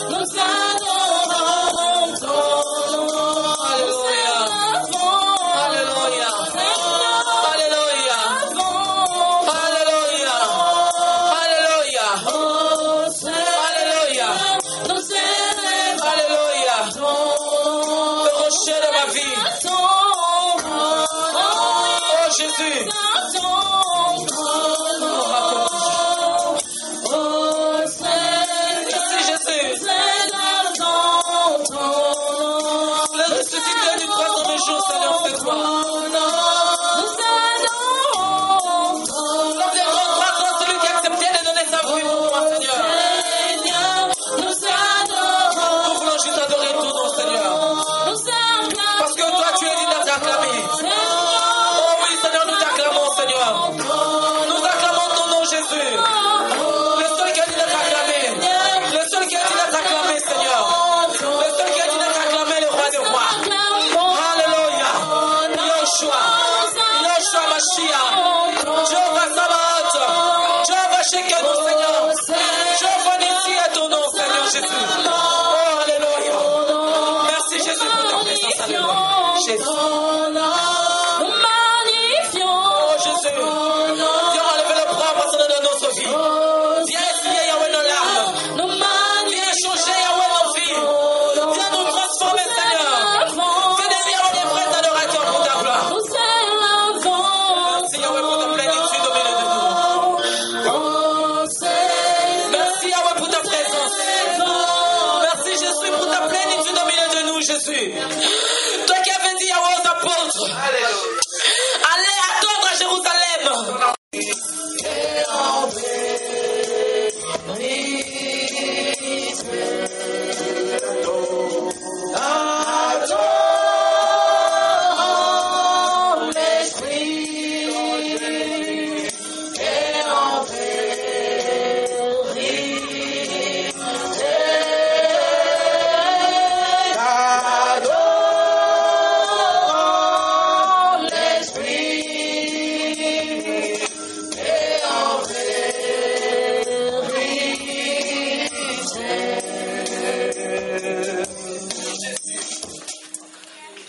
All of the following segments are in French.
nous adorons ton nom. Alléluia. Alléluia. Alléluia. Alléluia. Alléluia. Alléluia. Alléluia. Le rocher de ma vie. Oh Jésus. Merci Jésus. Le ressuscité du troisième jour, Seigneur, c'est toi. L'homme des grands grâces, celui qui a accepté de donner sa vie pour moi, Seigneur. Nous voulons juste adorer ton nom, Seigneur. Parce que toi, tu es digne d'être acclamé. Oh oui, Seigneur, nous t'acclamons, Seigneur. Nous acclamons ton nom, Jésus. Le seul qui a dit d'être acclamé. Le seul qui a dit d'être acclamé, Seigneur. Le seul qui a dit d'être acclamé, le roi des rois. Alléluia. Yoshua. Yoshua Mashiach. Jehovah Sabaoth. Jehovah Shekenu, Seigneur. Jehovah Nissi est ton nom, Seigneur Jésus. Oh, Alléluia. Merci Jésus pour ta présence. Alléluia. Jésus. Oh Jésus. Viens enlever le poids personnel de notre vie. Viens essuyer Yahweh nos larmes. Viens changer Yahweh nos vies. Viens nous transformer, Seigneur. Viens devenir des vrais adorateurs pour ta gloire. Merci Yahweh pour ta plénitude au milieu de nous. Merci Yahweh pour ta présence. Merci Jésus pour ta plénitude au milieu de nous, Jésus. Toi qui avais dit Yahweh aux apôtres, allez attendre à Jérusalem.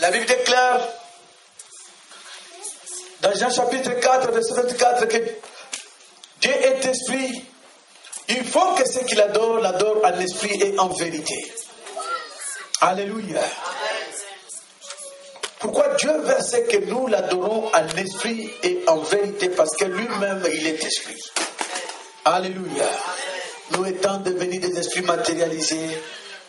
La Bible déclare dans Jean chapitre 4, verset 24 que Dieu est esprit. Il faut que ceux qui l'adorent, l'adorent en esprit et en vérité. Alléluia. Pourquoi Dieu veut que nous l'adorons en esprit et en vérité? Parce que lui-même, il est esprit. Alléluia. Nous étant devenus des esprits matérialisés,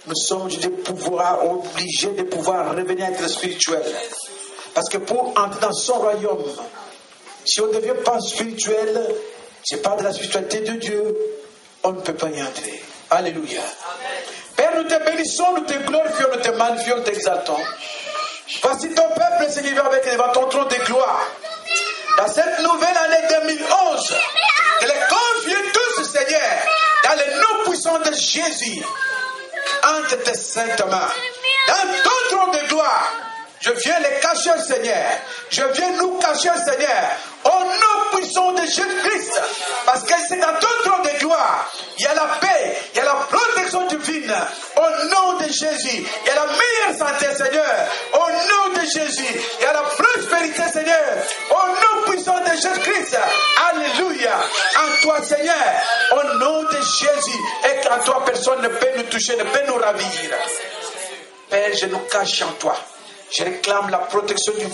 nous sommes obligés de pouvoir revenir à être spirituels. Parce que pour entrer dans son royaume, si on ne devient pas spirituel, ce n'est pas de la spiritualité de Dieu, on ne peut pas y entrer. Alléluia. Père, nous te bénissons, nous te glorifions, nous te magnifions, nous t'exaltons. Voici ton peuple s'est livré avec devant ton trône de gloire. Dans cette nouvelle année 2011, je les confie tous, Seigneur, dans le nom puissant de Jésus, entre tes saintes mains. Dans ton trône de gloire, je viens les cacher, Seigneur. Je viens nous cacher, Seigneur, au nom puissant de Jésus-Christ. Parce que c'est dans ton trône de gloire, il y a la paix, il y a la protection divine. Au nom de Jésus, il y a la meilleure santé, Seigneur. Au nom de Jésus, il y a la prospérité, Seigneur. Au nom puissant de Jésus-Christ. Alléluia. En toi, Seigneur, au nom de Jésus. Et qu'en toi, personne ne peut nous toucher, ne peut nous ravir. Père, je nous cache en toi. Je réclame la protection du